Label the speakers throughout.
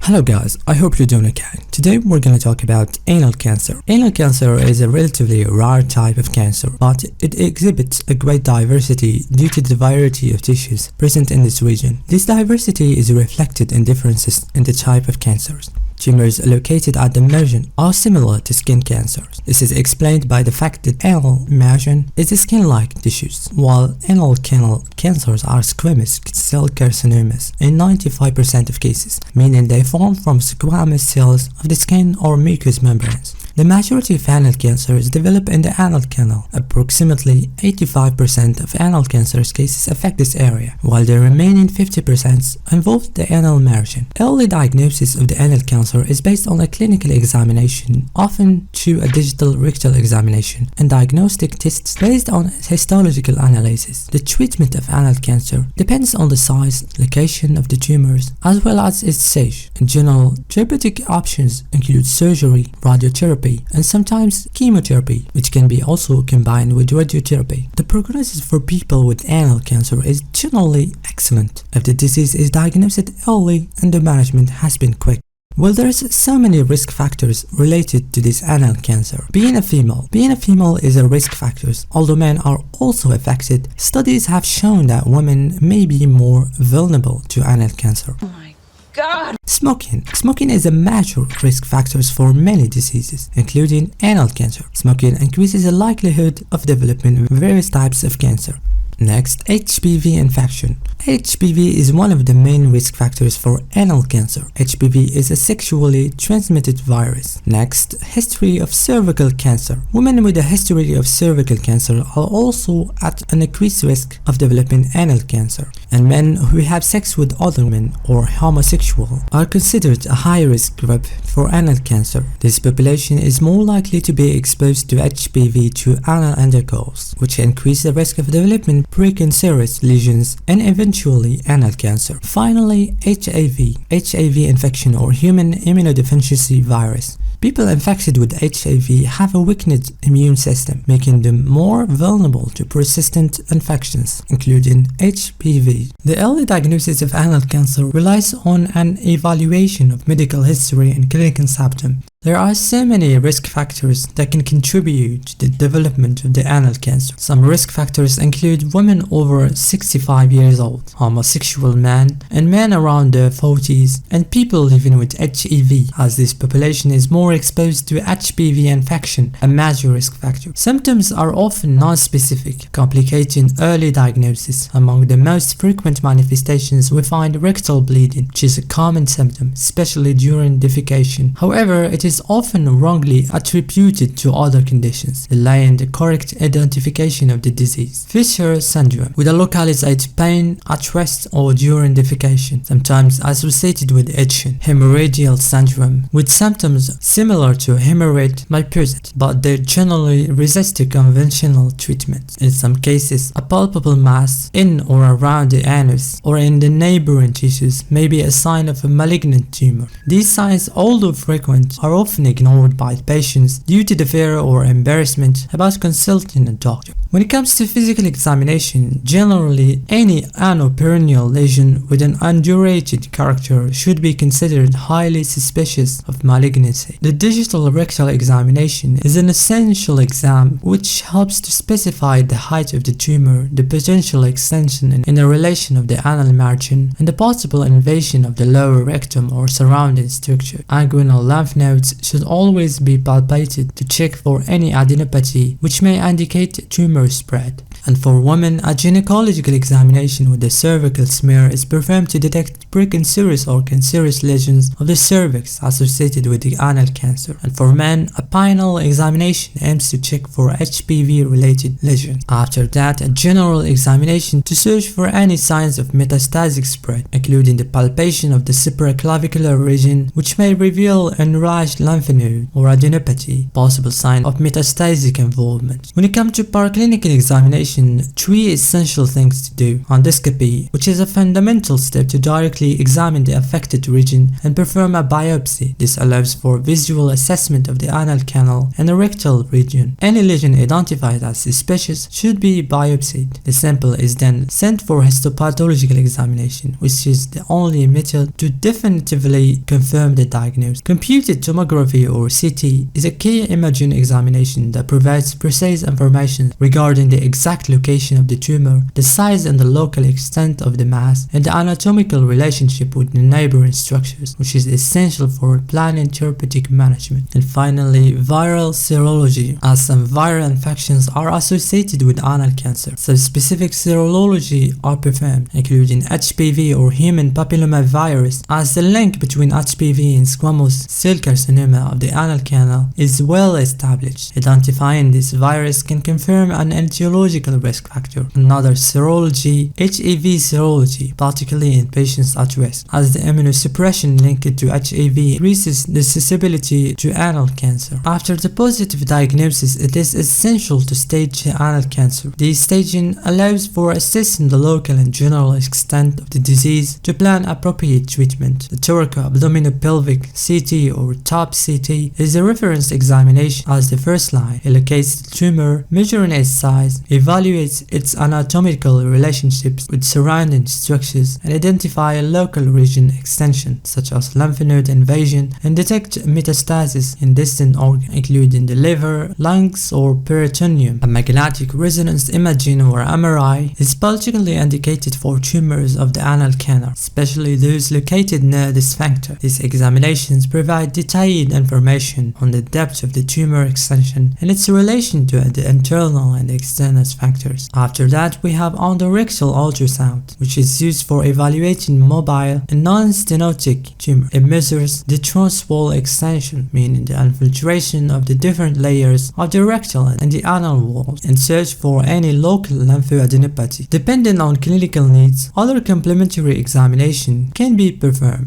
Speaker 1: Hello guys, I hope you're doing okay. Today we're going to talk about anal cancer. Anal cancer is a relatively rare type of cancer, but it exhibits a great diversity due to the variety of tissues present in this region. This diversity is reflected in differences in the type of cancers. Tumors located at the margin are similar to skin cancers. This is explained by the fact that anal margin is skin-like tissues, while anal canal cancers are squamous cell carcinomas in 95% of cases, meaning they form from squamous cells of the skin or mucous membranes. The majority of anal cancers develop in the anal canal. Approximately 85% of anal cancer cases affect this area, while the remaining 50% involve the anal margin. Early diagnosis of the anal cancer is based on a clinical examination, often through a digital rectal examination, and diagnostic tests based on histological analysis. The treatment of anal cancer depends on the size, location of the tumors, as well as its stage. In general, therapeutic options include surgery, radiotherapy, and sometimes chemotherapy, which can be also combined with radiotherapy. The prognosis for people with anal cancer is generally excellent if the disease is diagnosed early and the management has been quick. Well, there's so many risk factors related to this anal cancer. Being a female is a risk factor. Although men are also affected, studies have shown that women may be more vulnerable to anal cancer.
Speaker 2: Oh my God.
Speaker 1: Smoking is a major risk factor for many diseases, including anal cancer. Smoking increases the likelihood of developing various types of cancer. Next, HPV infection. HPV is one of the main risk factors for anal cancer. HPV is a sexually transmitted virus. Next, history of cervical cancer. Women with a history of cervical cancer are also at an increased risk of developing anal cancer. And men who have sex with other men or homosexual are considered a high-risk group for anal cancer. This population is more likely to be exposed to HPV through anal intercourse, which increase the risk of developing precancerous lesions and eventually anal cancer. Finally, HIV infection or human immunodeficiency virus. People infected with HIV have a weakened immune system, making them more vulnerable to persistent infections, including HPV. The early diagnosis of anal cancer relies on an evaluation of medical history and clinical symptoms. There are so many risk factors that can contribute to the development of the anal cancer. Some risk factors include women over 65 years old, homosexual men, and men around their 40s, and people living with HIV, as this population is more exposed to HPV infection, a major risk factor. Symptoms are often non-specific, complicating early diagnosis. Among the most frequent manifestations, we find rectal bleeding, which is a common symptom, especially during defecation. However, it is often wrongly attributed to other conditions, delaying the correct identification of the disease. Fisher syndrome, with a localized pain at rest or during defecation, sometimes associated with itching. Hemorrhageal syndrome, with symptoms similar to hemorrhoid may present, but they generally resist conventional treatment. In some cases, a palpable mass in or around the anus or in the neighboring tissues may be a sign of a malignant tumor. These signs, although frequent, are often ignored by patients due to the fear or embarrassment about consulting a doctor. When it comes to physical examination, generally any anoperineal lesion with an undulated character should be considered highly suspicious of malignancy. The digital rectal examination is an essential exam which helps to specify the height of the tumor, the potential extension in the relation of the anal margin, and the possible invasion of the lower rectum or surrounding structure. Inguinal lymph nodes should always be palpated to check for any adenopathy which may indicate tumor spread. And for women, a gynecological examination with the cervical smear is performed to detect precancerous or cancerous lesions of the cervix associated with the anal cancer. And for men, a penile examination aims to check for HPV-related lesions. After that, a general examination to search for any signs of metastatic spread, including the palpation of the supraclavicular region, which may reveal enlarged lymph node or adenopathy, possible sign of metastatic involvement. When it comes to paraclinical examination, examination, three essential things to do. Endoscopy, which is a fundamental step to directly examine the affected region and perform a biopsy. This allows for visual assessment of the anal canal and the rectal region. Any lesion identified as suspicious should be biopsied. The sample is then sent for histopathological examination, which is the only method to definitively confirm the diagnosis. Computed tomography or CT is a key imaging examination that provides precise information regarding the exact location of the tumor, the size and the local extent of the mass, and the anatomical relationship with the neighboring structures, which is essential for planning therapeutic management. And finally, viral serology, as some viral infections are associated with anal cancer. So specific serology are performed, including HPV or human papillomavirus, as the link between HPV and squamous cell carcinoma of the anal canal is well established. Identifying this virus can confirm an etiological risk factor. Another serology, HIV serology, particularly in patients at risk, as the immunosuppression linked to HIV increases the susceptibility to anal cancer. After the positive diagnosis, it is essential to stage anal cancer. This staging allows for assessing the local and general extent of the disease to plan appropriate treatment. The thoraco-abdominopelvic CT or TAP CT is a reference examination as the first line. It locates the tumor, measuring its size, evaluates its anatomical relationships with surrounding structures, and identify local region extension such as lymph node invasion, and detect metastasis in distant organs including the liver, lungs, or peritoneum. A magnetic resonance imaging or MRI is particularly indicated for tumors of the anal canal, especially those located near the sphincter. These examinations provide detailed information on the depth of the tumor extension and its relation to the internal and external sphincters. After that, we have endorectal ultrasound, which is used for evaluating mobile and non-stenotic tumor. It measures the transwall extension, meaning the infiltration of the different layers of the rectal and the anal walls, and search for any local lymphadenopathy. Depending on clinical needs, other complementary examination can be performed.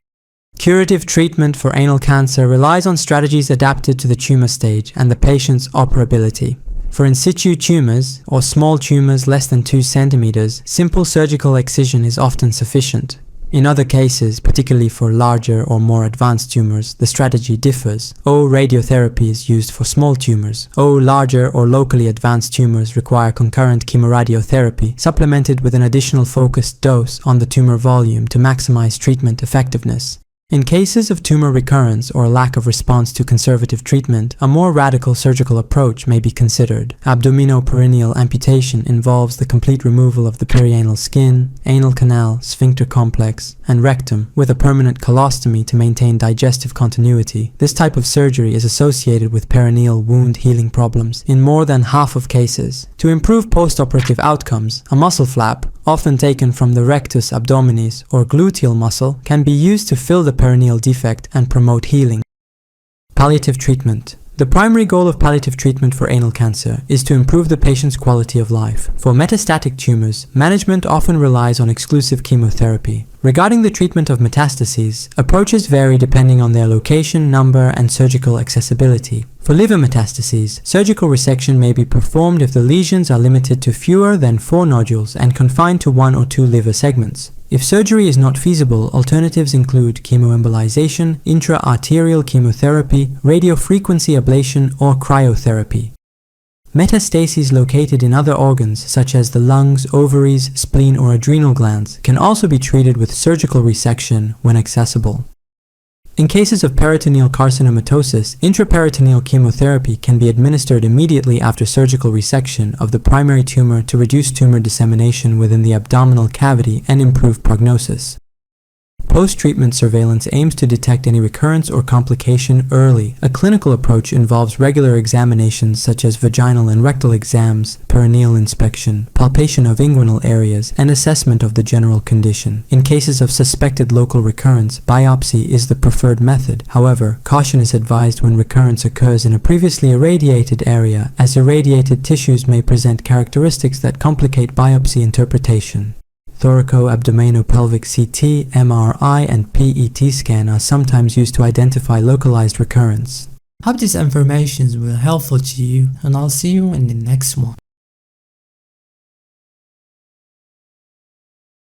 Speaker 2: Curative treatment for anal cancer relies on strategies adapted to the tumor stage and the patient's operability. For in situ tumors, or small tumors less than 2 centimeters, simple surgical excision is often sufficient. In other cases, particularly for larger or more advanced tumors, the strategy differs. Radiotherapy is used for small tumors. Larger or locally advanced tumors require concurrent chemoradiotherapy, supplemented with an additional focused dose on the tumor volume to maximize treatment effectiveness. In cases of tumor recurrence or lack of response to conservative treatment, a more radical surgical approach may be considered. Abdominoperineal amputation involves the complete removal of the perianal skin, anal canal, sphincter complex, and rectum, with a permanent colostomy to maintain digestive continuity. This type of surgery is associated with perineal wound healing problems in more than half of cases. To improve postoperative outcomes, a muscle flap, often taken from the rectus abdominis or gluteal muscle, can be used to fill the perineal defect and promote healing. Palliative treatment. The primary goal of palliative treatment for anal cancer is to improve the patient's quality of life. For metastatic tumors, management often relies on exclusive chemotherapy. Regarding the treatment of metastases, approaches vary depending on their location, number, and surgical accessibility. For liver metastases, surgical resection may be performed if the lesions are limited to fewer than 4 nodules and confined to 1 or 2 liver segments. If surgery is not feasible, alternatives include chemoembolization, intra-arterial chemotherapy, radiofrequency ablation, or cryotherapy. Metastases located in other organs, such as the lungs, ovaries, spleen, or adrenal glands, can also be treated with surgical resection when accessible. In cases of peritoneal carcinomatosis, intraperitoneal chemotherapy can be administered immediately after surgical resection of the primary tumor to reduce tumor dissemination within the abdominal cavity and improve prognosis. Post-treatment surveillance aims to detect any recurrence or complication early. A clinical approach involves regular examinations such as vaginal and rectal exams, perineal inspection, palpation of inguinal areas, and assessment of the general condition. In cases of suspected local recurrence, biopsy is the preferred method. However, caution is advised when recurrence occurs in a previously irradiated area, as irradiated tissues may present characteristics that complicate biopsy interpretation. Thoraco-abdominopelvic CT, MRI, and PET scan are sometimes used to identify localized recurrence.
Speaker 1: Hope this information will be helpful to you, and I'll see you in the next one.